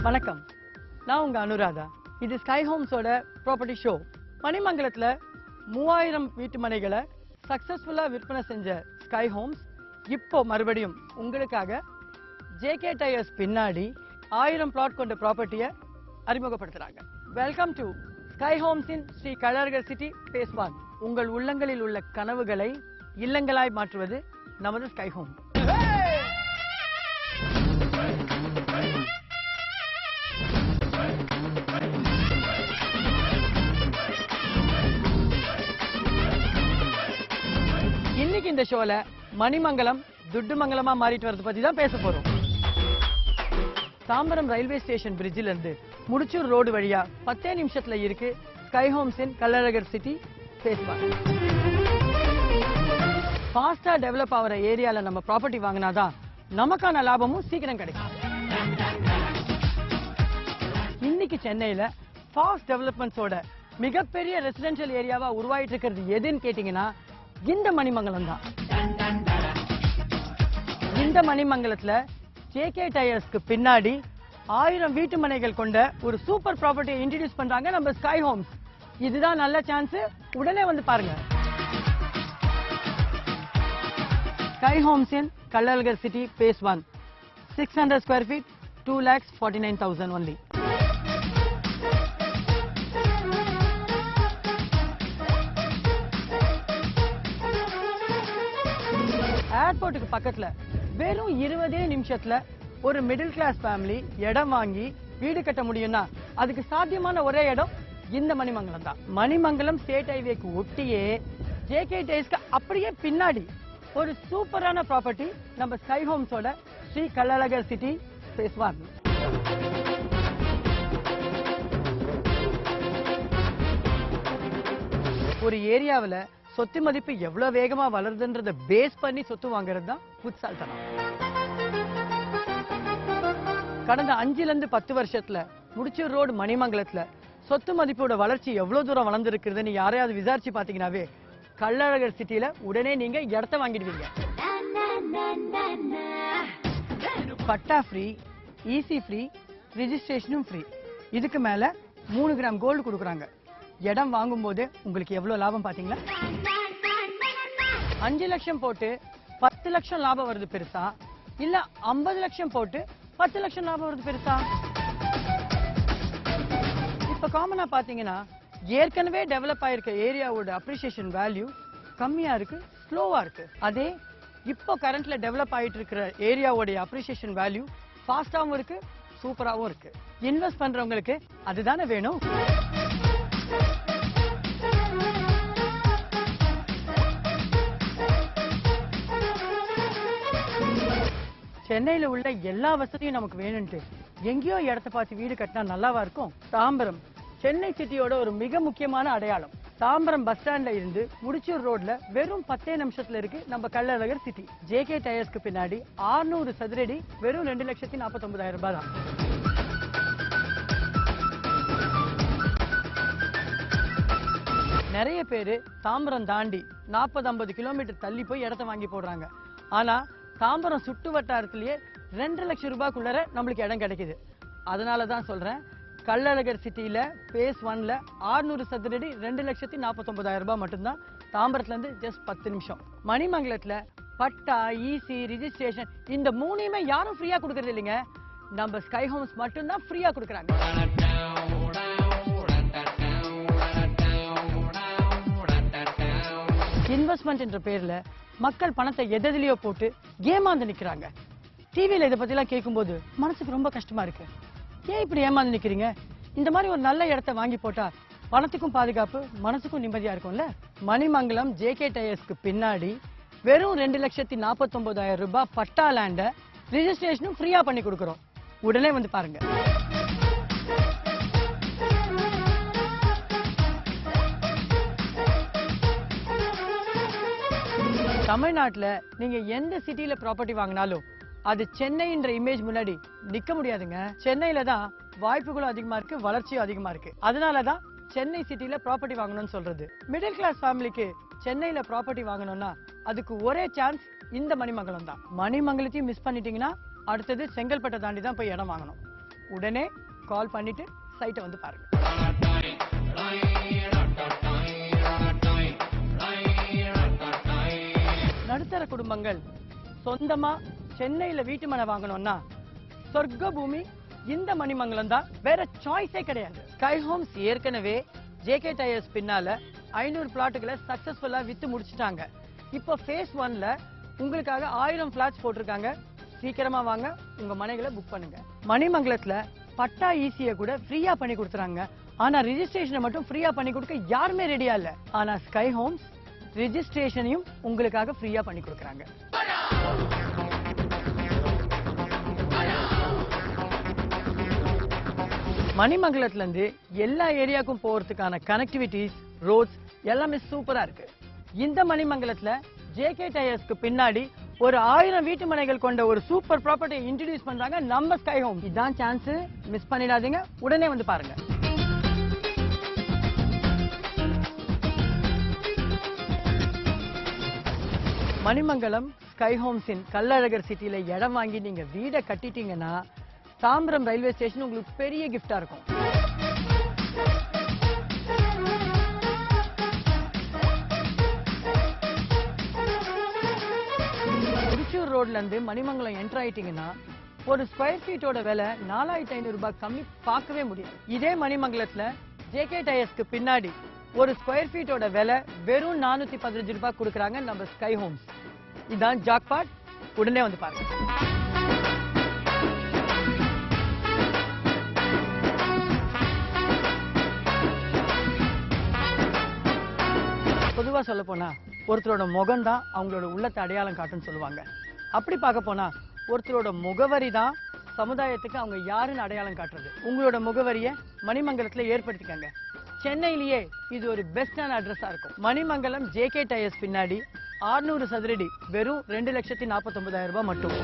வணக்கம், நான் உங்க அனுராதா. இது ஸ்கை ஹோம்ஸோட ப்ராப்பர்ட்டி ஷோ. மணிமங்கலத்துல 3000 வீட்டு மனைகளை சக்சஸ்ஃபுல்லா விற்பனை செஞ்ச ஸ்கை ஹோம்ஸ் இப்போ மறுபடியும் உங்களுக்காக ஜேகே டயர்ஸ் பின்னாடி 1000 பிளாட் கொண்ட ப்ராப்பர்ட்டியை அறிமுகப்படுத்துறாங்க. Welcome to sky homes in Shri Kallazhagar city phase 1. உங்கள் உள்ளங்களில் உள்ள கனவுகளை இல்லங்களாய் மாற்றுவது நமது ஸ்கை ஹோம். இன்னைக்கு இந்த ஷோல மணிமங்கலம் துட்டுமங்கலமா மாறிட்டு வரது பத்தி தான் பேச போறோம். தாம்பரம் ரயில்வே ஸ்டேஷன் பிரிட்ஜில இருந்து முடிச்சூர் ரோடு வழியா 10 நிமிஷத்துல இருக்கு ஸ்கை ஹோம்ஸ் இன் கள்ளழகர் சிட்டி phase 1. ஃபாஸ்டா டெவலப் ஆகிற ஏரியால நம்ம ப்ராப்பர்ட்டி வாங்கினாதான் நமக்கான லாபமும் சீக்கிரம் கிடைக்கும். இன்னைக்கு சென்னையில ஃபாஸ்ட் டெவலப்மெண்ட்ஸோட மிகப்பெரிய ரெசிடென்ஷியல் ஏரியாவா உருவாயிட்டு இருக்கிறது எதுன்னு கேட்டீங்கன்னா இந்த மணிமங்கலம் தான். இந்த மணிமங்கலத்துல ஜேகே டயர்ஸ்க்கு பின்னாடி 1000 வீட்டு மனைகள் கொண்ட ஒரு சூப்பர் ப்ராப்பர்ட்டியை இன்ட்ரோடியூஸ் பண்றாங்க நம்ம ஸ்கை ஹோம்ஸ். இதுதான் நல்ல சான்ஸ், உடனே வந்து பாருங்க. ஸ்கை ஹோம்ஸ் இன் Kallazhagar city phase 1, 600 square feet, 2,49,000 only. ஏர்போர்ட்டுக்கு பக்கத்துல வெறும் 20 நிமிஷத்துல ஒரு மிடில் கிளாஸ் ஃபேமிலி இடம் வாங்கி வீடு கட்ட முடியும்னா அதுக்கு சாத்தியமான ஒரே இடம் இந்த மணிமங்கலம் தான். மணிமங்கலம் ஸ்டேட் ஹைவேக்கு ஒட்டியே ஜேகே டயர்ஸ்க்கு அப்படியே பின்னாடி ஒரு சூப்பரான ப்ராப்பர்ட்டி நம்ம ஸ்கை ஹோம்ஸோட ஸ்ரீ கள்ளழகர் சிட்டி phase 1. ஒரு ஏரியாவில் சொத்து மதிப்பு எவ்வளவு வேகமா வளருதுன்றத பேஸ் பண்ணி சொத்து வாங்குறது தான் புட்சால்தனம். கடந்த 5 to 10 வருஷத்துல முடிச்சூர் ரோடு மணிமங்கலத்துல சொத்து மதிப்போட வளர்ச்சி எவ்வளவு தூரம் வளர்ந்துருக்குதுன்னு யாரையாவது விசாரிச்சு பாத்தீங்கன்னாவே கள்ளழகர் சிட்டியில உடனே நீங்க இடத்த வாங்கிடுவீங்க. பட்டா ஃப்ரீ, ஈசி ஃப்ரீ, ரிஜிஸ்ட்ரேஷனும் ஃப்ரீ. இதுக்கு மேல 3 கிராம் கோல்டு கொடுக்குறாங்க. இடம் வாங்கும் போது உங்களுக்கு எவ்வளவு லாபம் பாத்தீங்களா? 5 லட்சம் போட்டு 10 லட்சம் லாபம் வருது பெருசா, இல்ல 50 லட்சம் போட்டு 10 லட்சம் லாபம் வருது பெருசா? இப்ப காமனா பாத்தீங்கன்னா ஏற்கனவே டெவலப் ஆயிருக்க ஏரியாவோட அப்ரிசியேஷன் வேல்யூ கம்மியா இருக்கு, ஸ்லோவா இருக்கு. அதே இப்போ கரண்ட்ல டெவலப் ஆயிட்டு இருக்கிற ஏரியாவோட அப்ரிசியேஷன் வேல்யூ ஃபாஸ்டாவும் இருக்கு, சூப்பராவும் இருக்கு. இன்வெஸ்ட் பண்றவங்களுக்கு அதுதானே வேணும். சென்னையில உள்ள எல்லா வசதியும் நமக்கு வேணும்ட்டு எங்கேயோ இடத்த பார்த்து வீடு கட்டினா நல்லாவா இருக்கும்? தாம்பரம் சென்னை சிட்டியோட ஒரு மிக முக்கியமான அடையாளம். தாம்பரம் பஸ் ஸ்டாண்ட்ல இருந்து முடிச்சூர் ரோட்ல வெறும் 10 நிமிஷத்துல இருக்கு நம்ம கள்ளழகர் சிட்டி. ஜேகே டயர்ஸ்க்கு பின்னாடி 600 சதுரடி வெறும் 2,49,000 ரூபாய் தான். நிறைய பேரு தாம்பரம் தாண்டி 40-50 கிலோமீட்டர் தள்ளி போய் இடத்த வாங்கி போடுறாங்க. ஆனா தாம்பரம் சுட்டு வட்டாரத்திலேயே 2 லட்சம் ரூபாய்க்குள்ளர நம்மளுக்கு இடம் கிடைக்குது. அதனாலதான் சொல்றேன், கள்ளழகர் சிட்டியில phase 1ல 600 சதுரடி 2,49,000 ரூபாய் மட்டும்தான். தாம்பரத்துல இருந்து ஜஸ்ட் 10 நிமிஷம். மணிமங்கலத்துல பட்டா, ஈசி, ரிஜிஸ்ட்ரேஷன் இந்த 3யுமே யாரும் ஃப்ரீயா கொடுக்கறது இல்லைங்க. நம்ம ஸ்கை ஹோம்ஸ் மட்டும்தான் ஃப்ரீயா கொடுக்குறாங்க. இன்வெஸ்ட்மெண்ட் என்ற பேர்ல மக்கள் பணத்தை எதிலையோ போட்டு ஏமாந்து நிக்கிறாங்க. டிவியில இதை பத்தி எல்லாம் கேட்கும்போது மனசுக்கு ரொம்ப கஷ்டமா இருக்கு. ஏன் இப்படி ஏமாந்து நிக்கிறீங்க? இந்த மாதிரி ஒரு நல்ல இடத்த வாங்கி போட்டா பணத்துக்கும் பாதுகாப்பு, மனசுக்கும் நிம்மதியா இருக்கும்ல. மணிமங்கலம் ஜேகே டயர்ஸ்க்கு பின்னாடி வெறும் 2,49,000 ரூபாய் பட்டா லேண்ட ரிஜிஸ்ட்ரேஷனும் ஃப்ரீயா பண்ணி கொடுக்குறோம். உடனே வந்து பாருங்க. தமிழ்நாட்டுல நீங்க எந்த சிட்டில ப்ராப்பர்ட்டி வாங்கினாலும் அது சென்னைன்ற இமேஜ் முன்னாடி நிக்க முடியாதுங்க. சென்னையில தான் வாய்ப்புகளும் அதிகமா இருக்கு, வளர்ச்சியும் அதிகமா இருக்கு. அதனாலதான் சென்னை சிட்டில ப்ராப்பர்ட்டி வாங்கணும்னு சொல்றது. மிடில் கிளாஸ் ஃபேமிலிக்கு சென்னையில ப்ராப்பர்ட்டி வாங்கணும்னா அதுக்கு ஒரே சான்ஸ் இந்த மணிமங்கலம் தான். மணிமங்கலத்தையும் மிஸ் பண்ணிட்டீங்கன்னா அடுத்தது செங்கல்பட்டை தாண்டி தான் போய் இடம் வாங்கணும். உடனே கால் பண்ணிட்டு சைட்டை வந்து பாருங்க. நடுத்தர குடும்பங்கள் சொந்தமா சென்னையில வீட்டு மனை வாங்கணும்னா சொர்க்க பூமி இந்த மணிமங்கலம் தான், வேற சாய்ஸே கிடையாது. ஸ்கை ஹோம்ஸ் ஏற்கனவே ஜேகே டயர்ஸ் பின்னால 500 பிளாட்டுகளை சக்சஸ்ஃபுல்லா வித்து முடிச்சிட்டாங்க. இப்போ ஃபேஸ் 1ல உங்களுக்காக 1000 பிளாட்ஸ் போட்டிருக்காங்க. சீக்கிரமா வாங்க, உங்க மனைகளை புக் பண்ணுங்க. மணிமங்கலத்துல பட்டா ஈஸியா கூட ஃப்ரீயா பண்ணி கொடுத்துறாங்க. ஆனா ரெஜிஸ்ட்ரேஷனை மட்டும் ஃப்ரீயா பண்ணி கொடுக்க யாருமே ரெடியா இல்ல. ஆனா ஸ்கை ஹோம்ஸ் ரெஜிஸ்ட்ரேஷனையும் உங்களுக்காக ஃப்ரீயா பண்ணி கொடுக்குறாங்க. மணிமங்கலத்துல இருந்து எல்லா ஏரியாக்கும் போறதுக்கான கனெக்டிவிட்டிஸ், ரோட்ஸ் எல்லாமே சூப்பரா இருக்கு. இந்த மணிமங்கலத்துல ஜேகே டயர்ஸ்க்கு பின்னாடி ஒரு 1000 வீட்டு மனைகள் கொண்ட ஒரு சூப்பர் ப்ராப்பர்ட்டியை இன்ட்ரோடியூஸ் பண்றாங்க நம்ம ஸ்கை ஹோம். இதான் சான்ஸ், மிஸ் பண்ணிடாதீங்க, உடனே வந்து பாருங்க. மணிமங்கலம் ஸ்கை ஹோம்ஸின் கள்ளழகர் சிட்டில இடம் வாங்கி நீங்க வீடை கட்டிட்டீங்கன்னா தாம்பரம் ரயில்வே ஸ்டேஷன் உங்களுக்கு பெரிய கிஃப்டா இருக்கும். திருச்சூர் ரோட்ல இருந்து மணிமங்கலம் என்டர் ஆயிட்டீங்கன்னா ஒரு ஸ்கொயர் ஃபீட்டோட விலை 4500 ரூபாய் கம்மி பார்க்கவே முடியும். இதே மணிமங்கலத்துல ஜேகே டயர்ஸ்க்கு பின்னாடி ஒரு ஸ்கொயர் ஃபீட்டோட விலை வெறும் 415 ரூபாய் கொடுக்குறாங்க நம்ம ஸ்கை ஹோம்ஸ். இதான் ஜாக்பாட், உடனே வந்து பாருங்க. பொதுவா சொல்ல போனா ஒருத்தரோட முகம் தான் அவங்களோட உள்ளத்தை அடையாளம் காட்டுன்னு சொல்லுவாங்க. அப்படி பார்க்க போனா ஒருத்தரோட முகவரி தான் சமுதாயத்துக்கு அவங்க யாருன்னு அடையாளம் காட்டுறது. உங்களோட முகவரியை மணிமங்கலத்துல ஏற்படுத்திக்கங்க. சென்னையிலேயே இது ஒரு பெஸ்டான அட்ரஸா இருக்கும். மணிமங்கலம் ஜேகே டயர்ஸ் பின்னாடி 600 சதுரடி வெறும் 2,49,000 ரூபாய் மட்டும்.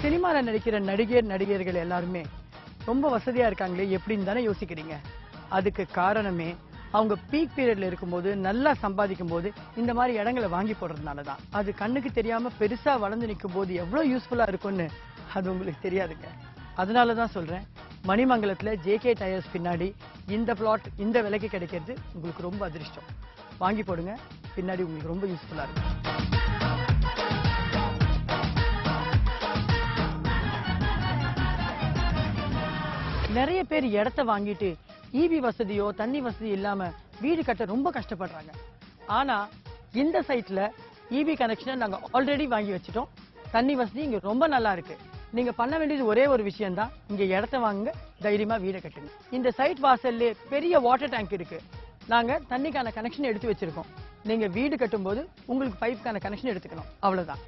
சினிமால நடிக்கிற நடிகர்கள் எல்லாருமே ரொம்ப வசதியா இருக்காங்களே எப்படின்னு தானே யோசிக்கிறீங்க. அதுக்கு காரணமே அவங்க பீக் பீரியட்ல இருக்கும்போது நல்லா சம்பாதிக்கும் போது இந்த மாதிரி இடங்களை வாங்கி போடுறதுனாலதான். அது கண்ணுக்கு தெரியாம பெருசா வளர்ந்து நிற்கும் போது எவ்வளவு யூஸ்ஃபுல்லா இருக்கும்னு அது உங்களுக்கு தெரியாதுங்க. அதனாலதான் சொல்றேன், மணிமங்கலத்துல ஜேகே டயர்ஸ் பின்னாடி இந்த பிளாட் இந்த விலைக்கு கிடைக்கிறது உங்களுக்கு ரொம்ப அதிர்ஷ்டம். வாங்கி போடுங்க, பின்னாடி உங்களுக்கு ரொம்ப யூஸ்ஃபுல்லா இருக்கும். நிறைய பேர் இடத்த வாங்கிட்டு ஈபி வசதியோ தண்ணி வசதி இல்லாம வீடு கட்ட ரொம்ப கஷ்டப்படுறாங்க. ஆனா இந்த சைட்ல ஈபி கனெக்ஷனை நாங்க ஆல்ரெடி வாங்கி வச்சிட்டோம். தண்ணி வசதி இங்க ரொம்ப நல்லா இருக்கு. நீங்க பண்ண வேண்டியது ஒரே ஒரு விஷயம் தான், இங்க இடத்த வாங்குங்க, தைரியமா வீடு கட்டுங்க. இந்த சைட் வாசல்ல பெரிய வாட்டர் டேங்க் இருக்கு. நாங்க தண்ணிக்கான கனெக்ஷன் எடுத்து வச்சிருக்கோம். நீங்க வீடு கட்டும் போது உங்களுக்கு பைப்புக்கான கனெக்ஷன் எடுத்துக்கணும், அவ்வளவுதான்.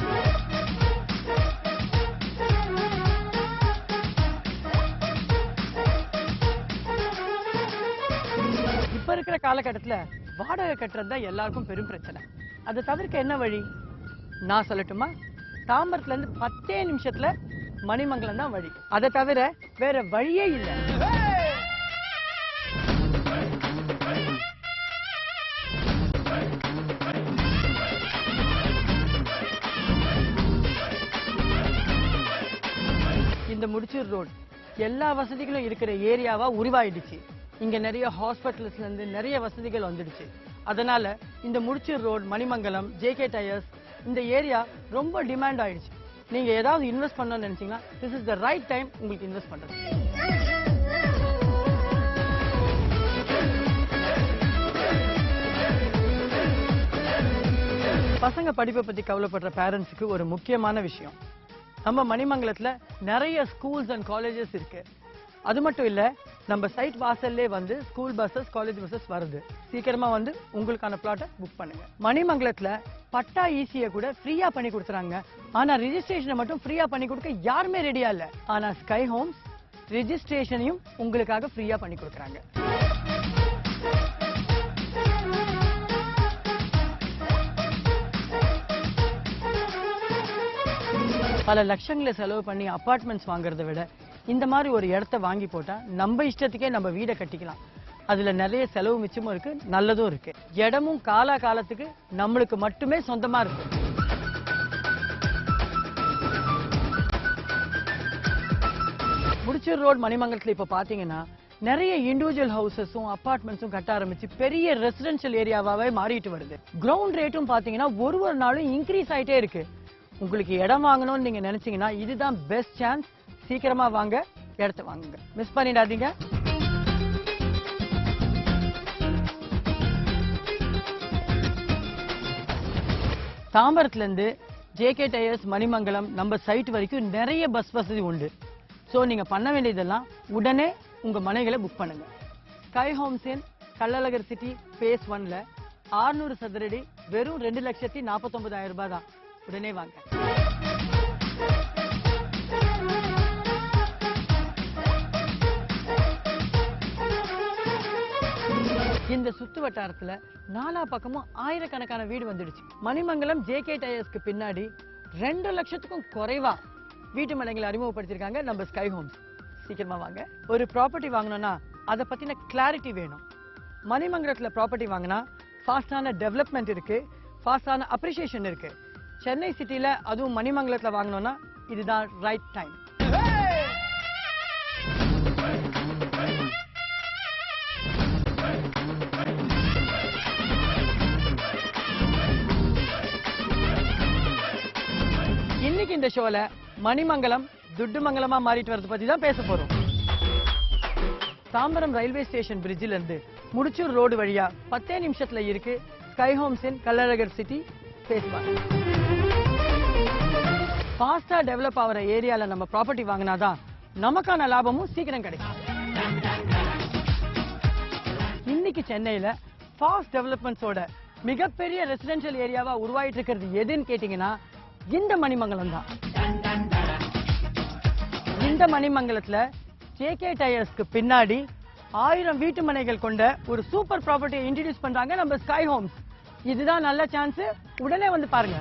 இப்ப இருக்கிற காலகட்டத்துல வாடகை கட்டுறது தான் எல்லாருக்கும் பெரும் பிரச்சனை. அதை தவிர்க்க என்ன வழி நான் சொல்லட்டுமா? தாம்பரத்துல இருந்து 10 நிமிஷத்துல மணிமங்கலம் தான் வழி. அதை தவிர வேற வழியே இல்லை. இந்த முடிச்சூர் ரோடு எல்லா வசதிகளும் இருக்கிற ஏரியாவா உருவாயிடுச்சு. இங்க நிறைய ஹாஸ்பிட்டல்ஸ்ல இருந்து நிறைய வசதிகள் வந்துடுச்சு. அதனால இந்த Mudichur road, Manimangalam, JK tyres இந்த ஏரியா ரொம்ப டிமாண்ட் ஆயிடுச்சு. நீங்க ஏதாவது இன்வெஸ்ட் பண்ணணும்னு நினைச்சீங்கன்னா this is the right time உங்களுக்கு இன்வெஸ்ட் பண்றது. பசங்க படிப்பை பத்தி கவலைப்படுற பேரண்ட்ஸுக்கு ஒரு முக்கியமான விஷயம், நம்ம மணிமங்கலத்துல நிறைய ஸ்கூல்ஸ் அண்ட் காலேஜஸ் இருக்கு. அது மட்டும் இல்ல, நம்ம சைட் வாசல்லே வந்து ஸ்கூல் பஸ்ஸஸ், காலேஜ் பஸ்ஸஸ் வருது. சீக்கிரமா வந்து உங்களுக்கான பிளாட்டை புக் பண்ணுங்க. மணிமங்கலத்துல பட்டா ஈஸியா கூட ஃப்ரீயா பண்ணி கொடுத்துறாங்க. ஆனா ரெஜிஸ்ட்ரேஷனை மட்டும் ஃப்ரீயா பண்ணி கொடுக்க யாருமே ரெடியா இல்ல. ஆனா ஸ்கை ஹோம்ஸ் ரெஜிஸ்ட்ரேஷனையும் உங்களுக்காக ஃப்ரீயா பண்ணி கொடுக்குறாங்க. பல லட்சங்களை செலவு பண்ணி அபார்ட்மெண்ட்ஸ் வாங்குறதை விட இந்த மாதிரி ஒரு இடத்த வாங்கி போட்டா நம்ம இஷ்டத்துக்கே நம்ம வீடை கட்டிக்கலாம். அதுல நிறைய செலவு மிச்சமும் இருக்கு, நல்லதும் இருக்கு. இடமும் காலத்துக்கு நம்மளுக்கு மட்டுமே சொந்தமா இருக்கு. முடிச்சூர் ரோட் மணிமங்கலத்துல இப்ப பாத்தீங்கன்னா நிறைய இண்டிவிஜுவல் ஹவுசஸும் அபார்ட்மெண்ட்ஸும் கட்ட ஆரம்பிச்சு பெரிய ரெசிடென்ஷியல் ஏரியாவாவே மாறிட்டு வருது. கிரவுண்ட் ரேட்டும் பாத்தீங்கன்னா ஒரு நாளும் இன்க்ரீஸ் ஆயிட்டே இருக்கு. உங்களுக்கு இடம் வாங்கணும்னு நீங்க நினைச்சீங்கன்னா இதுதான் பெஸ்ட் சான்ஸ். சீக்கிரமா வாங்க, இடத்த வாங்குங்க, மிஸ் பண்ணிடாதீங்க. தாம்பரத்துல இருந்து ஜேகே டயர்ஸ் மணிமங்கலம் நம்ம சைட் வரைக்கும் நிறைய பஸ் வசதி உண்டு. சோ நீங்க பண்ண வேண்டியதெல்லாம் உடனே உங்க மனைகளை புக் பண்ணுங்க. ஸ்கை ஹோம்ஸ் இன் கள்ளழகர் சிட்டி phase 1ல 600 சதுரடி வெறும் 2,49,000 ரூபாய் தான். உடனே வாங்க. இந்த சுத்து வட்டாரத்துல நாலா பக்கமும் ஆயிரக்கணக்கான வீடு வந்துடுச்சு. மணிமங்கலம் ஜேகே டயர்ஸ்க்கு பின்னாடி 2 லட்சத்துக்கும் குறைவா வீட்டு மனைகளை அறிமுகப்படுத்திருக்காங்க நம்ம ஸ்கை ஹோம்ஸ். சீக்கிரமா வாங்க. ஒரு ப்ராப்பர்ட்டி வாங்கணும்னா அதை பத்தின கிளாரிட்டி வேணும். மணிமங்கலத்துல ப்ராப்பர்ட்டி வாங்கினா ஃபாஸ்டான டெவலப்மெண்ட் இருக்கு, ஃபாஸ்டான அப்ரிசியேஷன் இருக்கு. சென்னை சிட்டில அதுவும் மணிமங்கலத்துல வாங்கணும்னா இதுதான் ரைட் டைம். இன்னைக்கு இந்த ஷோல மணிமங்கலம் துட்டுமங்கலமா மாறிட்டு வரது பத்தி தான் பேச போறோம். தாம்பரம் ரயில்வே ஸ்டேஷன் பிரிட்ஜில இருந்து முடிச்சூர் ரோடு வழியா 10 நிமிஷத்துல இருக்கு ஸ்கை ஹோம்ஸ் இன் கள்ளழகர் சிட்டி phase 1. ஃபாஸ்டா டெவலப் ஆகிற ஏரியால நம்ம ப்ராப்பர்ட்டி வாங்கினாதான் நமக்கான லாபமும் சீக்கிரம் கிடைக்கும். இன்னைக்கு சென்னையில ஃபாஸ்ட் டெவலப்மெண்ட்ஸோட மிகப்பெரிய ரெசிடென்ஷியல் ஏரியாவா உருவாயிட்டு இருக்கிறது எதுன்னு கேட்டீங்கன்னா இந்த மணிமங்கலம் தான். இந்த மணிமங்கலத்துல ஜேகே டயர்ஸ்க்கு பின்னாடி 1000 வீட்டு மனைகள் கொண்ட ஒரு சூப்பர் ப்ராப்பர்ட்டியை இன்ட்ரோடியூஸ் பண்றாங்க நம்ம ஸ்கை ஹோம்ஸ். இதுதான் நல்ல சான்ஸ், உடனே வந்து பாருங்க.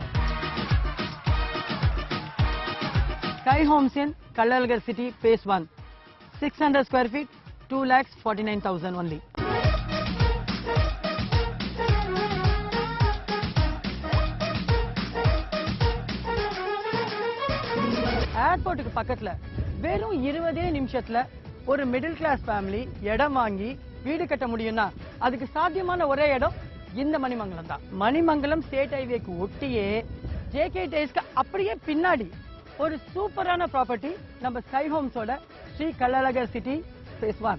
ஸ்கை ஹோம்ஸ் இன் Kallazhagar city phase 1, 600 square feet, 2,49,000 only. ஏர்போர்ட்டுக்கு பக்கத்துல வெறும் 20 நிமிஷத்துல ஒரு மிடில் கிளாஸ் ஃபேமிலி இடம் வாங்கி வீடு கட்ட முடியும்னா அதுக்கு சாத்தியமான ஒரே இடம் இந்த மணிமங்கலம் தான். மணிமங்கலம் ஸ்டேட் ஹைவேக்கு ஒட்டியே ஜேகே டயர்ஸ்க்கு அப்படியே பின்னாடி ஒரு சூப்பரான ப்ராப்பர்ட்டி நம்ம ஸ்கை ஹோம்ஸோட ஸ்ரீ கள்ளழகர் சிட்டி phase 1.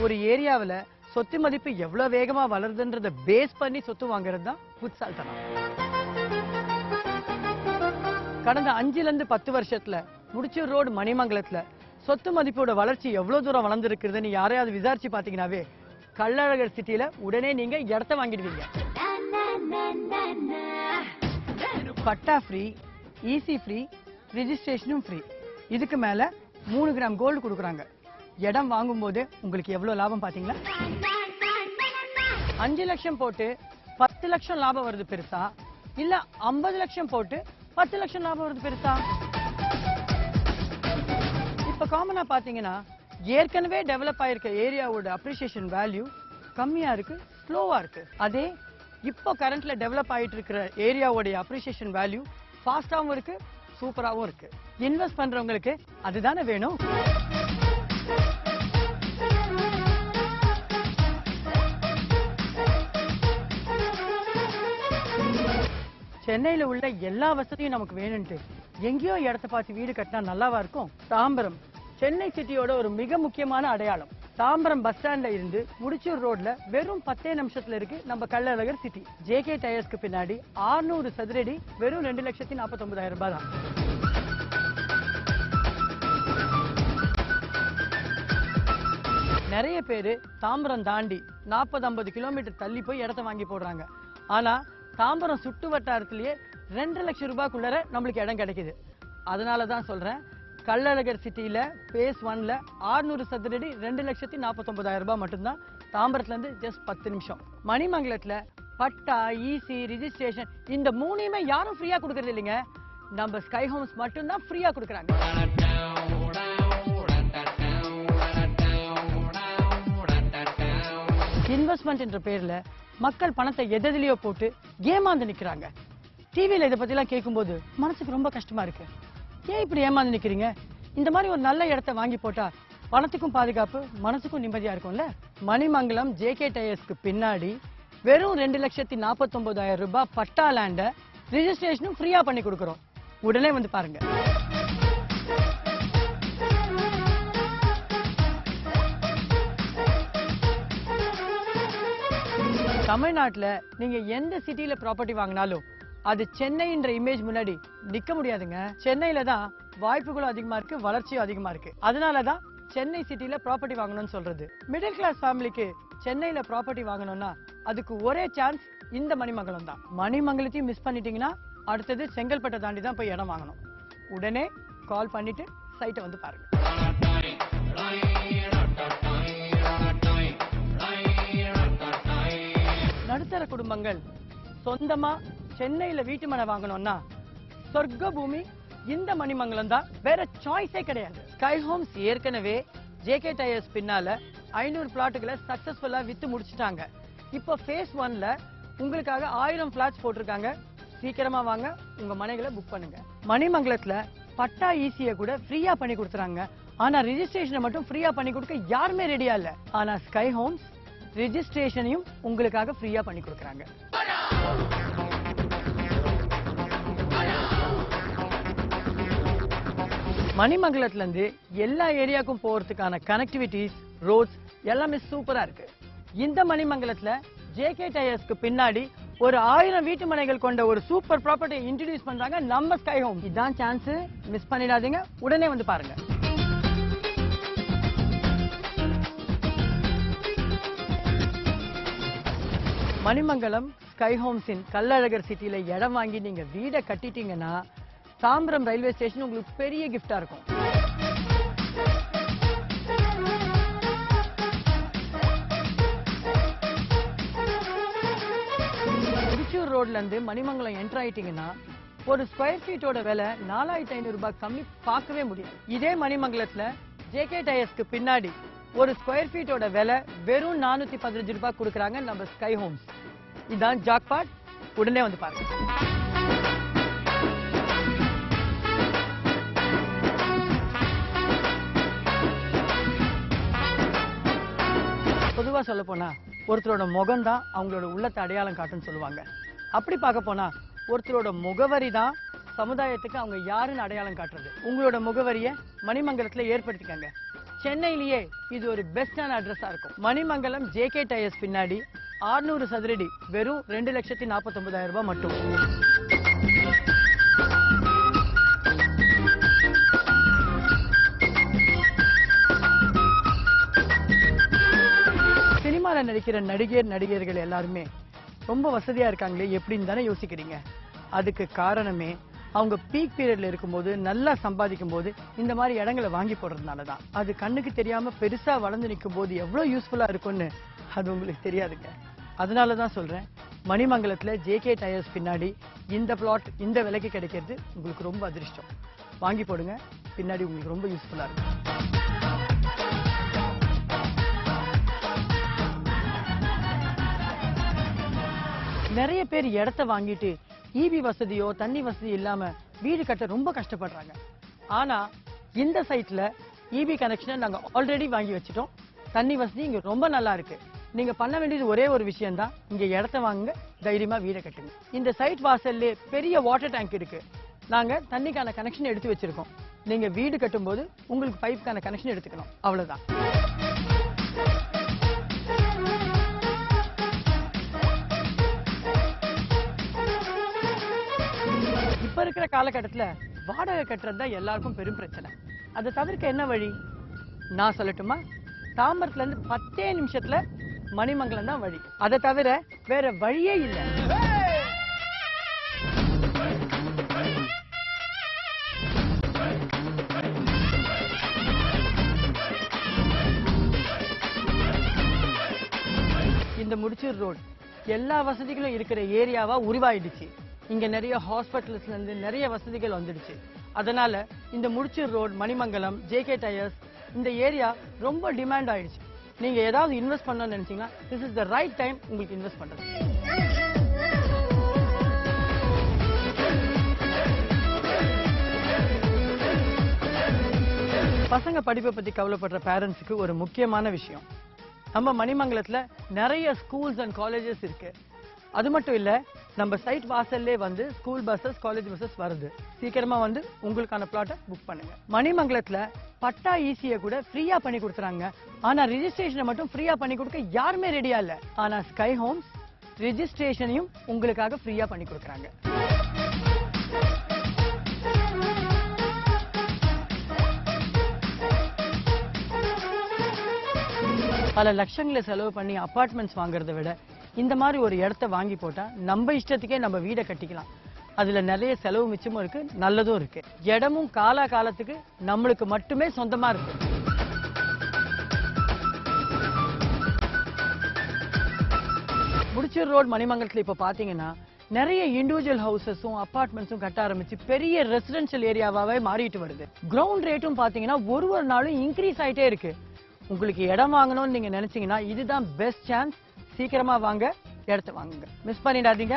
ஒரு ஏரியாவில் சொத்து மதிப்பு எவ்வளவு வேகமா வளருதுன்றத பேஸ் பண்ணி சொத்து வாங்குறது தான் புட்சால்தனம். கடந்த 5 to 10 வருஷத்துல முடிச்சூர் ரோடு மணிமங்கலத்துல சொத்து மதிப்போட வளர்ச்சி எவ்வளவு தூரம் வளர்ந்துருக்குதுன்னு யாரையாவது விசாரிச்சு பாத்தீங்கன்னாவே கள்ளழகர் சிட்டில உடனே நீங்க இடத்த வாங்கிடுவீங்க. பட்டா ஃப்ரீ, ஈசி ஃப்ரீ, ரிஜிஸ்ட்ரேஷனும் ஃப்ரீ. இதுக்கு மேல 3 கிராம் கோல்டு கொடுக்குறாங்க. இடம் வாங்கும் போது உங்களுக்கு எவ்வளவு லாபம் பாத்தீங்களா? 5 லட்சம் போட்டு 10 லட்சம் லாபம் வருது பெருசா, இல்ல 50 லட்சம் போட்டு 10 லட்சம் லாபம் வருது பெருசா? இப்ப காமனா பாத்தீங்கன்னா ஏற்கனவே டெவலப் ஆயிருக்க ஏரியாவோட அப்ரிசியேஷன் வேல்யூ கம்மியா இருக்கு, ஸ்லோவா இருக்கு. அதே இப்போ கரண்ட்ல டெவலப் ஆயிட்டு இருக்கிற ஏரியாவோட அப்ரிசியேஷன் வேல்யூ ஃபாஸ்டாவும் இருக்கு, சூப்பராவும் இருக்கு. இன்வெஸ்ட் பண்றவங்களுக்கு அதுதானே வேணும். சென்னையில உள்ள எல்லா வசதியும் நமக்கு வேணும்ட்டு எங்கேயோ இடத்த பார்த்து வீடு கட்டினா நல்லாவா இருக்கும்? தாம்பரம் சென்னை சிட்டியோட ஒரு மிக முக்கியமான அடையாளம். தாம்பரம் பஸ் ஸ்டாண்ட்ல இருந்து முடிச்சூர் ரோட்ல வெறும் 10 நிமிஷத்துல இருக்கு நம்ம கள்ளழகர் சிட்டி. ஜேகே டயர்ஸ்க்கு பின்னாடி 600 சதுரடி வெறும் 2,49,000 ரூபாய் தான். நிறைய பேரு தாம்பரம் தாண்டி 40-50 கிலோமீட்டர் தள்ளி போய் இடத்த வாங்கி போடுறாங்க. ஆனா தாம்பரம் சுட்டு வட்டாரத்திலேயே 2 லட்சம் ரூபாய்க்குள்ளர நம்மளுக்கு இடம் கிடைக்குது. அதனாலதான் சொல்றேன், கள்ளழகர் சிட்டியில phase 1ல 600 சதுரடி 2,49,000 ரூபாய் மட்டும்தான். தாம்பரத்துல இருந்து ஜஸ்ட் 10 நிமிஷம். மணிமங்கலத்துல பட்டா, ஈசி, ரிஜிஸ்ட்ரேஷன் இந்த 3யுமே யாரும் ஃப்ரீயா கொடுக்கறது இல்லைங்க. நம்ம ஸ்கை ஹோம்ஸ் மட்டும் தான் ஃப்ரீயா கொடுக்கறாங்க. இன்வெஸ்ட்மெண்ட் என்ற பேர்ல மக்கள் பணத்தை எதிலையோ போட்டு ஏமாந்து நிக்கிறாங்க. டிவில இத பத்தி எல்லாம் கேட்கும்போது மனசுக்கு ரொம்ப கஷ்டமா இருக்கு. ஏன் இப்படி ஏமாந்து நிக்கிறீங்க? இந்த மாதிரி ஒரு நல்ல இடத்தை வாங்கி போட்டா பணத்துக்கும் பாதுகாப்பு, மனசுக்கும் நிம்மதியா இருக்கும்ல. மணிமங்கலம் ஜேகே டயர்ஸ்க்கு பின்னாடி வெறும் 2,49,000 ரூபாய் பட்டா லேண்ட ரிஜிஸ்ட்ரேஷனும் ஃப்ரீயா பண்ணி கொடுக்கறோம். உடனே வந்து பாருங்க. தமிழ்நாட்டுல நீங்க எந்த சிட்டில ப்ராப்பர்ட்டி வாங்கினாலும் அது சென்னைன்ற இமேஜ் முன்னாடி நிக்க முடியாதுங்க. சென்னையில தான் வாய்ப்புகளும் அதிகமா இருக்கு, வளர்ச்சியும் அதிகமா இருக்கு. அதனாலதான் சென்னை சிட்டில ப்ராப்பர்ட்டி வாங்கணும்னு சொல்றது. மிடில் கிளாஸ் ஃபேமிலிக்கு சென்னையில ப்ராப்பர்ட்டி வாங்கணும்னா அதுக்கு ஒரே சான்ஸ் இந்த மணிமங்கலம் தான். மணிமங்கலத்தையும் மிஸ் பண்ணிட்டீங்கன்னா அடுத்தது செங்கல்பட்டை தாண்டி தான் போய் இடம் வாங்கணும். உடனே கால் பண்ணிட்டு சைட்டை வந்து பாருங்க. நடுத்தர குடும்பங்கள் சொந்தமா சென்னையில வீட்டு மனை வாங்கணும்னா சொர்க்க பூமி இந்த மணிமங்கலம் தான், வேற சாய்ஸே கிடையாது. ஸ்கை ஹோம்ஸ் ஏற்கனவே ஜேகே டயர்ஸ் பின்னால 500 பிளாட்டுகளை சக்சஸ்ஃபுல்லா வித்து முடிச்சிட்டாங்க. இப்போ ஃபேஸ் 1ல உங்களுக்காக 1000 பிளாட்ஸ் போட்டிருக்காங்க. சீக்கிரமா வாங்க, உங்க மனைகளை புக் பண்ணுங்க. மணிமங்கலத்துல பட்டா ஈஸியா கூட ஃப்ரீயா பண்ணி கொடுத்துறாங்க. ஆனா ரிஜிஸ்ட்ரேஷனை மட்டும் ஃப்ரீயா பண்ணி கொடுக்க யாருமே ரெடியா இல்ல. ஆனா ஸ்கை ஹோம்ஸ் ரிஜிஸ்ட்ரேஷனையும் உங்களுக்காக ஃப்ரீயா பண்ணி கொடுக்கறாங்க. மணிமங்கலத்துல இருந்து எல்லா ஏரியாக்கும் போறதுக்கான கனெக்டிவிட்டிஸ், ரோட்ஸ் எல்லாமே சூப்பரா இருக்கு. இந்த மணிமங்கலத்துல ஜேகே டயர்ஸ்க்கு பின்னாடி ஒரு 1000 வீட்டு மனைகள் கொண்ட ஒரு சூப்பர் ப்ராப்பர்ட்டி இன்ட்ரோடியூஸ் பண்றாங்க நம்ம ஸ்கை ஹோம். இதான் சான்ஸ், மிஸ் பண்ணிடாதீங்க. உடனே வந்து பாருங்க. மணிமங்கலம் ஸ்கை ஹோம்ஸின் கள்ளழகர் சிட்டில இடம் வாங்கி நீங்க வீடை கட்டிட்டீங்கன்னா தாம்பரம் ரயில்வே ஸ்டேஷன் உங்களுக்கு பெரிய கிஃப்டா இருக்கும். திருச்சூர் ரோட்ல இருந்து மணிமங்கலம் என்டர் ஆயிட்டீங்கன்னா ஒரு ஸ்கொயர் ஃபீட்டோட விலை 4,500 ரூபாய் கம்மி பார்க்கவே முடியாது. இதே மணிமங்கலத்துல ஜேகே டயர்ஸ்க்கு பின்னாடி ஒரு ஸ்கொயர் ஃபீட்டோட விலை வெறும் 415 ரூபாய் கொடுக்கறாங்க நம்ம ஸ்கை ஹோம்ஸ். இதான் ஜாக்பாட். உடனே வந்து பாருங்க. பொதுவா சொல்ல போனா ஒருத்தரோட முகம் தான் அவங்களோட உள்ளத்தை அடையாளம் காட்டுன்னு சொல்லுவாங்க. அப்படி பார்க்க போனா ஒருத்தரோட முகவரி தான் சமுதாயத்துக்கு அவங்க யாருன்னு அடையாளம் காட்டுறது. உங்களோட முகவரியை மணிமங்கலத்துல ஏற்படுத்திக்கங்க. சென்னையிலேயே இது ஒரு பெஸ்டான அட்ரஸா இருக்கும். மணிமங்கலம் ஜேகே டயர்ஸ் பின்னாடி 600 சதுரடி வெறும் 2,49,000 ரூபாய் மட்டும். சினிமால நடிக்கிற நடிகர்கள் எல்லாருமே ரொம்ப வசதியா இருக்காங்களே எப்படின்னு தானே யோசிக்கிறீங்க. அதுக்கு காரணமே அவங்க பீக் பீரியட்ல இருக்கும்போது நல்லா சம்பாதிக்கும் போது இந்த மாதிரி இடங்களை வாங்கி போடுறதுனாலதான். அது கண்ணுக்கு தெரியாம பெருசா வளர்ந்து நிற்கும் போது எவ்வளவு யூஸ்ஃபுல்லா இருக்கும்னு அது உங்களுக்கு தெரியாதுங்க. அதனாலதான் சொல்றேன், மணிமங்கலத்துல ஜேகே டயர்ஸ் பின்னாடி இந்த பிளாட் இந்த விலைக்கு கிடைக்கிறது உங்களுக்கு ரொம்ப அதிர்ஷ்டம். வாங்கி போடுங்க, பின்னாடி உங்களுக்கு ரொம்ப யூஸ்ஃபுல்லா இருக்கும். நிறைய பேர் இடத்த வாங்கிட்டு ஈபி வசதியோ தண்ணி வசதி இல்லாம வீடு கட்ட ரொம்ப கஷ்டப்படுறாங்க. ஆனா இந்த சைட்ல ஈபி கனெக்ஷனை நாங்க ஆல்ரெடி வாங்கி வச்சிட்டோம். தண்ணி வசதி இங்க ரொம்ப நல்லா இருக்கு. நீங்க பண்ண வேண்டியது ஒரே ஒரு விஷயம் தான், இங்க இடத்த வாங்க, தைரியமா வீடை கட்டுங்க. இந்த சைட் வாசல்ல பெரிய வாட்டர் டேங்க் இருக்கு. நாங்க தண்ணிக்கான கனெக்ஷன் எடுத்து வச்சிருக்கோம். நீங்க வீடு கட்டும் போது உங்களுக்கு பைப்புக்கான கனெக்ஷன் எடுத்துக்கணும், அவ்வளவுதான். இப்ப இருக்கிற காலகட்டத்துல வாடகை கட்டுறது தான் எல்லாருக்கும் பெரும் பிரச்சனை. அதை தவிர்க்க என்ன வழி நான் சொல்லட்டுமா? தாம்பரத்துல இருந்து 10 நிமிஷத்துல மணிமங்கலம் தான் வழி. அதை தவிர வேற வழியே இல்லை. இந்த முடிச்சூர் ரோடு எல்லா வசதிகளும் இருக்கிற ஏரியாவா உருவாயிடுச்சு. இங்க நிறைய ஹாஸ்பிட்டல்ஸ்ல இருந்து நிறைய வசதிகள் வந்துடுச்சு. அதனால இந்த Mudichur road, Manimangalam, JK tyres இந்த ஏரியா ரொம்ப டிமாண்ட் ஆயிடுச்சு. நீங்க ஏதாவது இன்வெஸ்ட் பண்ணணும்னு நினைச்சீங்கன்னா this is the right time உங்களுக்கு இன்வெஸ்ட் பண்றது. பசங்க படிப்பை பத்தி கவலைப்படுற பேரண்ட்ஸுக்கு ஒரு முக்கியமான விஷயம், நம்ம மணிமங்கலத்துல நிறைய ஸ்கூல்ஸ் அண்ட் காலேஜஸ் இருக்கு. அது மட்டும் இல்ல, நம்ம சைட் வாசல்லே வந்து ஸ்கூல் பஸ்ஸஸ், காலேஜ் பஸ்ஸஸ் வருது. சீக்கிரமா வந்து உங்களுக்கான பிளாட்டை புக் பண்ணுங்க. மணிமங்கலத்துல பட்டா ஈஸியா கூட ஃப்ரீயா பண்ணி கொடுத்துறாங்க. ஆனா ரெஜிஸ்ட்ரேஷனை மட்டும் ஃப்ரீயா பண்ணி கொடுக்க யாருமே ரெடியா இல்ல. ஆனா ஸ்கை ஹோம்ஸ் ரெஜிஸ்ட்ரேஷனையும் உங்களுக்காக ஃப்ரீயா பண்ணி கொடுக்குறாங்க. பல லட்சங்களை செலவு பண்ணி அபார்ட்மெண்ட்ஸ் வாங்குறதை விட இந்த மாதிரி ஒரு இடத்த வாங்கி போட்டா நம்ம இஷ்டத்துக்கே நம்ம வீடை கட்டிக்கலாம். அதுல நிறைய செலவு மிச்சமும் இருக்கு, நல்லதும் இருக்கு. இடமும் காலத்துக்கு நம்மளுக்கு மட்டுமே சொந்தமா இருக்கு. முடிச்சூர் ரோட் மணிமங்கலத்துல இப்ப பாத்தீங்கன்னா நிறைய இண்டிவிஜுவல் ஹவுசஸும் அபார்ட்மெண்ட்ஸும் கட்ட ஆரம்பிச்சு பெரிய ரெசிடென்ஷியல் ஏரியாவாவே மாறிட்டு வருது. கிரவுண்ட் ரேட்டும் பாத்தீங்கன்னா ஒரு நாளும் இன்க்ரீஸ் ஆயிட்டே இருக்கு. உங்களுக்கு இடம் வாங்கணும்னு நீங்க நினைச்சீங்கன்னா இதுதான் பெஸ்ட் சான்ஸ். சீக்கிரமா வாங்க, இடத்தை வாங்குங்க, மிஸ் பண்ணிடாதீங்க.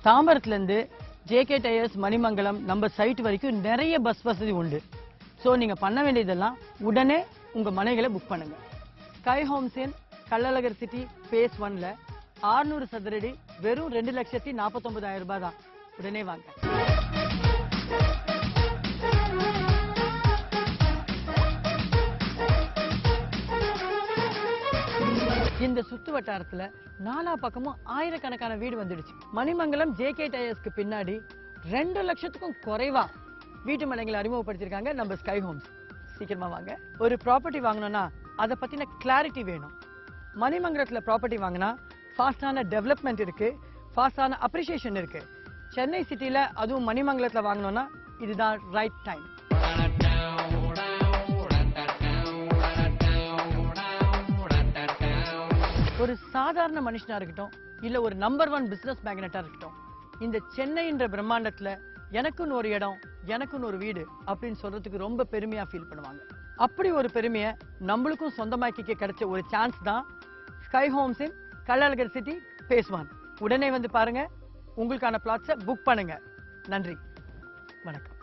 தாம்பரத்துல இருந்து ஜேகே டயர்ஸ், மணிமங்கலம் நம்ம சைட் வரைக்கும் நிறைய பஸ் வசதி உண்டு. சோ நீங்க பண்ண வேண்டியதெல்லாம் உடனே உங்க மனைகளை புக் பண்ணுங்க. ஸ்கை ஹோம்ஸ் இன் கள்ளழகர் சிட்டி phase 1ல 600 சதுரடி வெறும் 2,49,000 ரூபாய் தான். உடனே வாங்க. இந்த சுத்து வட்டாரத்துல நாலா பக்கமும் ஆயிரக்கணக்கான வீடு வந்துடுச்சு. மணிமங்கலம் ஜேகே டயர்ஸ்க்கு பின்னாடி 2 லட்சத்துக்கும் குறைவா வீட்டு மனைகளை அறிமுகப்படுத்திருக்காங்க நம்ம ஸ்கை ஹோம்ஸ். சீக்கிரமா வாங்க. ஒரு ப்ராப்பர்ட்டி வாங்கணும்னா அதை பத்தின கிளாரிட்டி வேணும். மணிமங்கலத்துல ப்ராப்பர்ட்டி வாங்கினா ஃபாஸ்டான டெவலப்மெண்ட் இருக்கு, ஃபாஸ்டான அப்ரிசியேஷன் இருக்கு. சென்னை சிட்டில அதுவும் மணிமங்கலத்துல வாங்கணும்னா இதுதான் ரைட் டைம். ஒரு சாதாரண மனுஷனா இருக்கட்டும், இல்ல ஒரு நம்பர் 1 பிசினஸ் மேக்னெட்டா இருக்கட்டும், இந்த சென்னைன்ற பிரம்மாண்டத்துல எனக்குன்னு ஒரு இடம், எனக்குன்னு ஒரு வீடு அப்படின்னு சொல்றதுக்கு ரொம்ப பெருமையா ஃபீல் பண்ணுவாங்க. அப்படி ஒரு பெருமையை நம்மளுக்கும் சொந்தமாக்கிக்க கிடைச்ச ஒரு சான்ஸ் தான் ஸ்கை ஹோம்ஸ் இன் கள்ளழகர் சிட்டி phase 1. உடனே வந்து பாருங்க, உங்களுக்கான பிளாட்ஸை புக் பண்ணுங்க. நன்றி, வணக்கம்.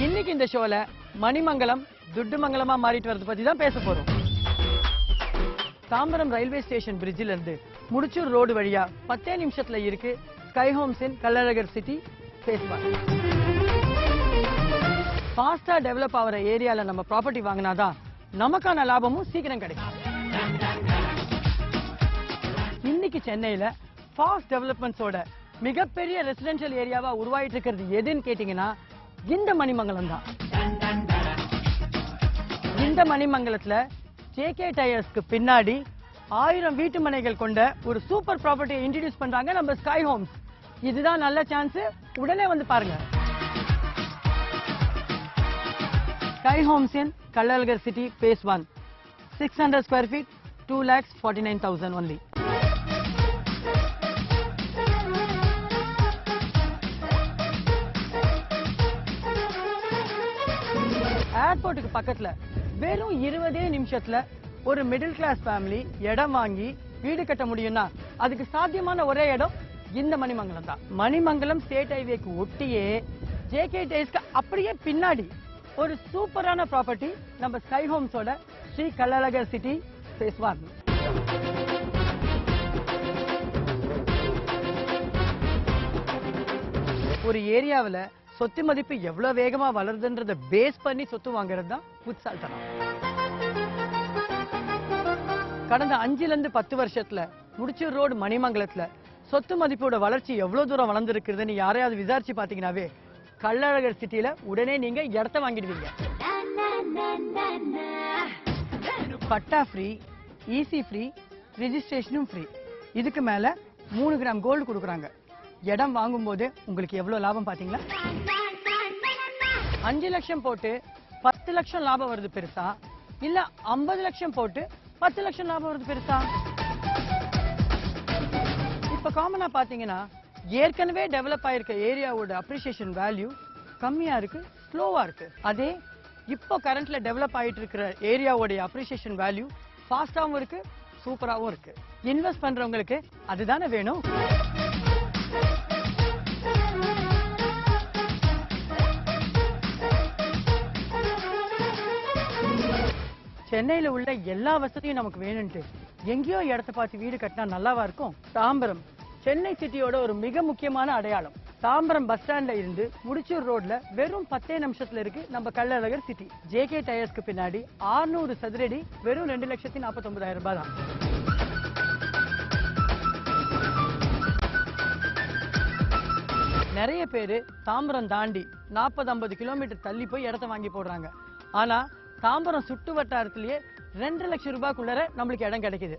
இன்னைக்கு இந்த ஷோல மணிமங்கலம் துட்டுமங்கலமா மாறிட்டு வரது பத்தி தான் பேச போறோம். தாம்பரம் ரயில்வே ஸ்டேஷன் பிரிட்ஜில இருந்து முடிச்சூர் ரோடு வழியா 10 நிமிஷத்துல இருக்கு ஸ்கை ஹோம்ஸ் இன் கள்ளழகர் சிட்டி phase 1. ஃபாஸ்டா டெவலப் ஆகிற ஏரியால நம்ம ப்ராப்பர்ட்டி வாங்கினாதான் நமக்கான லாபமும் சீக்கிரம் கிடைக்கும். இன்னைக்கு சென்னையில ஃபாஸ்ட் டெவலப்மெண்ட்ஸோட மிகப்பெரிய ரெசிடென்ஷியல் ஏரியாவா உருவாயிட்டு இருக்கிறது எதுன்னு கேட்டீங்கன்னா இந்த மணிமங்கலம் தான். இந்த மணிமங்கலத்துல ஜேகே டயர்ஸ்க்கு பின்னாடி 1000 வீட்டு மனைகள் கொண்ட ஒரு சூப்பர் ப்ராப்பர்ட்டியை இன்ட்ரோடியூஸ் பண்றாங்க நம்ம ஸ்கை ஹோம்ஸ். இதுதான் நல்ல சான்ஸ், உடனே வந்து பாருங்க. ஸ்கை ஹோம்ஸ் இன் Kallazhagar city phase 1, 600 square feet, 2,49,000 only. ஏர்போர்ட்டுக்கு பக்கத்துல வெறும் 20 நிமிஷத்துல ஒரு மிடில் கிளாஸ் ஃபேமிலி இடம் வாங்கி வீடு கட்ட முடியும்னா அதுக்கு சாத்தியமான ஒரே இடம் இந்த மணிமங்கலம் தான். மணிமங்கலம் ஸ்டேட் ஹைவேக்கு ஒட்டியே ஜேகே டயர்ஸ்க்கு அப்படியே பின்னாடி ஒரு சூப்பரான ப்ராப்பர்ட்டி நம்ம ஸ்கை ஹோம்ஸோட ஸ்ரீ கள்ளழகர் சிட்டி phase 1. ஒரு ஏரியாவுல சொத்து மதிப்பு எவ்வளவு வேகமா வளருதுன்றத பேஸ் பண்ணி சொத்து வாங்குறது தான் புட்சால்தனம். கடந்த 5ல இருந்து 10 வருஷத்துல முடிச்சூர் ரோடு மணிமங்கலத்துல சொத்து மதிப்போட வளர்ச்சி எவ்வளவு தூரம் வளர்ந்துருக்குதுன்னு யாரையாவது விசாரிச்சு பாத்தீங்கன்னாவே கள்ளழகர் சிட்டில உடனே நீங்க இடத்த வாங்கிடுவீங்க. பட்டா ஃப்ரீ, ஈசி ஃப்ரீ, ரிஜிஸ்ட்ரேஷனும் ஃப்ரீ. இதுக்கு மேல 3 கிராம் கோல்டு கொடுக்குறாங்க. இடம் வாங்கும் போது உங்களுக்கு எவ்வளவு லாபம் பாத்தீங்களா? 5 லட்சம் போட்டு 10 லட்சம் லாபம் வருது பெருசா, இல்ல 50 லட்சம் போட்டு 10 லட்சம் லாபம் வருது பெருசா? இப்ப காமனா பாத்தீங்கன்னா ஏற்கனவே டெவலப் ஆயிருக்க ஏரியாவோட அப்ரிசியேஷன் வேல்யூ கம்மியா இருக்கு, ஸ்லோவா இருக்கு. அதே இப்போ கரண்ட்ல டெவலப் ஆயிட்டு இருக்கிற ஏரியாவோட அப்ரிசியேஷன் வேல்யூ ஃபாஸ்டாவும் இருக்கு, சூப்பராவும் இருக்கு. இன்வெஸ்ட் பண்றவங்களுக்கு அதுதானே வேணும். சென்னையில உள்ள எல்லா வசதியும் நமக்கு வேணும்ட்டு எங்கேயோ இடத்த பார்த்து வீடு கட்டினா நல்லாவா இருக்கும்? தாம்பரம் சென்னை சிட்டியோட ஒரு மிக முக்கியமான அடையாளம். தாம்பரம் பஸ் ஸ்டாண்ட்ல இருந்து முடிச்சூர் ரோட்ல வெறும் 10 நிமிஷத்துல இருக்கு நம்ம கள்ளழகர் சிட்டி. ஜேகே டயர்ஸ்க்கு பின்னாடி 600 சதுரடி வெறும் 2,49,000 ரூபாய் தான். நிறைய பேரு தாம்பரம் தாண்டி 40-50 கிலோமீட்டர் தள்ளி போய் இடத்த வாங்கி போடுறாங்க. ஆனா தாம்பரம் சுட்டு வட்டாரத்திலேயே 2 லட்சம் ரூபாய்க்குள்ளர நம்மளுக்கு இடம் கிடைக்குது.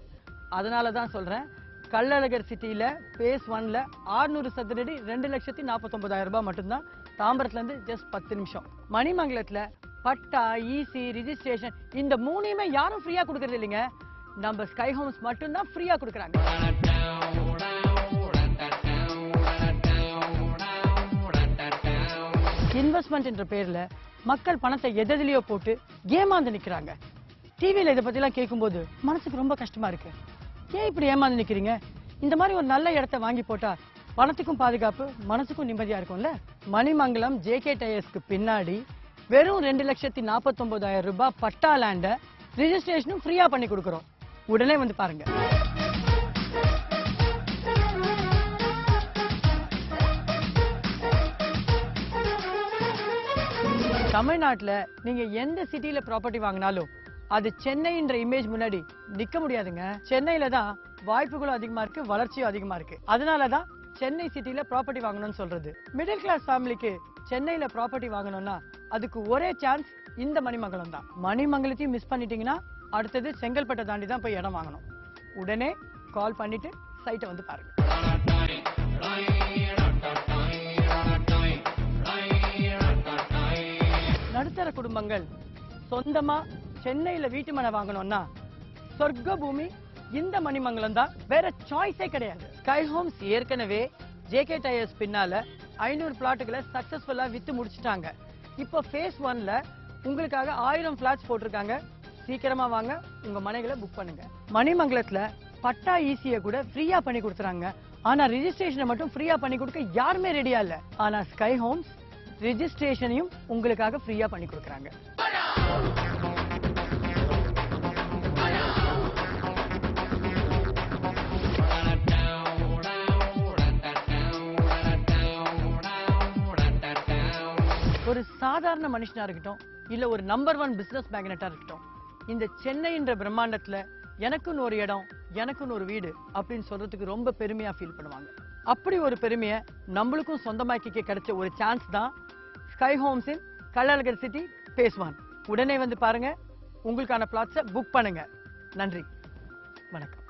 அதனாலதான் சொல்றேன், கள்ளழகர் சிட்டியில phase 1ல 600 சதுரடி 2,49,000 ரூபாய் மட்டும்தான். தாம்பரத்துல இருந்து ஜஸ்ட் 10 நிமிஷம். மணிமங்கலத்துல பட்டா, ஈசி, ரிஜிஸ்ட்ரேஷன் இந்த 3யுமே யாரும் ஃப்ரீயா கொடுக்கறது இல்லைங்க. நம்ம ஸ்கை ஹோம்ஸ் மட்டும்தான் ஃப்ரீயா கொடுக்குறாங்க. இன்வெஸ்ட்மெண்ட் என்ற பேர்ல மக்கள் பணத்தை எதிலையோ போட்டு ஏமாந்து நிக்கிறாங்க. டிவியில இதை பத்தி எல்லாம் கேட்கும்போது மனசுக்கு ரொம்ப கஷ்டமா இருக்கு. ஏன் இப்படி ஏமாந்து நிக்கிறீங்க? இந்த மாதிரி ஒரு நல்ல இடத்த வாங்கி போட்டா பணத்துக்கும் பாதுகாப்பு, மனசுக்கும் நிம்மதியா இருக்கும்ல. மணிமங்கலம் ஜேகே டயர்ஸ்க்கு பின்னாடி வெறும் 2,49,000 ரூபாய் பட்டா லேண்ட ரிஜிஸ்ட்ரேஷனும் ஃப்ரீயா பண்ணி கொடுக்குறோம். உடனே வந்து பாருங்க. தமிழ்நாட்டுல நீங்க எந்த சிட்டில ப்ராப்பர்ட்டி வாங்கினாலும் அது சென்னைன்ற இமேஜ் முன்னாடி நிக்க முடியாதுங்க. சென்னையில தான் வாய்ப்புகளும் அதிகமா இருக்கு, வளர்ச்சியும் அதிகமா இருக்கு. அதனாலதான் சென்னை சிட்டில ப்ராப்பர்ட்டி வாங்கணும்னு சொல்றது. மிடில் கிளாஸ் ஃபேமிலிக்கு சென்னையில ப்ராப்பர்ட்டி வாங்கணும்னா அதுக்கு ஒரே சான்ஸ் இந்த மணிமங்கலம் தான். மணிமங்கலத்தையும் மிஸ் பண்ணிட்டீங்கன்னா அடுத்தது செங்கல்பட்டை தாண்டி தான் போய் இடம் வாங்கணும். உடனே கால் பண்ணிட்டு சைட்டை வந்து பாருங்க. நடுத்தர குடும்பங்கள் சொந்தமா சென்னையில வீட்டு மனை வாங்கணும்னா சொர்க்க பூமி இந்த மணிமங்கலம் தான், வேற சாய்ஸே கிடையாது. ஸ்கை ஹோம்ஸ் ஏற்கனவே ஜேகே டயர்ஸ் பின்னால 500 பிளாட்டுகளை சக்சஸ்ஃபுல்லா வித்து முடிச்சிட்டாங்க. இப்போ phase 1ல உங்களுக்காக 1000 பிளாட்ஸ் போட்டிருக்காங்க. சீக்கிரமா வாங்க, உங்க மனைகளை புக் பண்ணுங்க. மணிமங்கலத்துல பட்டா ஈஸியை கூட ஃப்ரீயா பண்ணி கொடுத்துறாங்க. ஆனா ரிஜிஸ்ட்ரேஷனை மட்டும் ஃப்ரீயா பண்ணி கொடுக்க யாருமே ரெடியா இல்ல. ஆனா ஸ்கை ஹோம்ஸ் ரிஜிஸ்ட்ரேஷனையும் உங்களுக்காக ஃப்ரீயா பண்ணி கொடுக்குறாங்க. ஒரு சாதாரண மனுஷனா இருக்கட்டும், இல்ல ஒரு நம்பர் 1 பிசினஸ் மேக்னெட்டா இருக்கட்டும், இந்த சென்னைன்ற பிரம்மாண்டத்துல எனக்குன்னு ஒரு இடம், எனக்குன்னு ஒரு வீடு அப்படின்னு சொல்றதுக்கு ரொம்ப பெருமையா ஃபீல் பண்ணுவாங்க. அப்படி ஒரு பெருமையை நம்மளுக்கும் சொந்தமாக்கிக்க கிடைச்ச ஒரு சான்ஸ் தான் ஸ்கை ஹோம்ஸின் கள்ளழகர் சிட்டி phase 1. உடனே வந்து பாருங்க, உங்களுக்கான பிளாட்ஸை புக் பண்ணுங்க. நன்றி, வணக்கம்.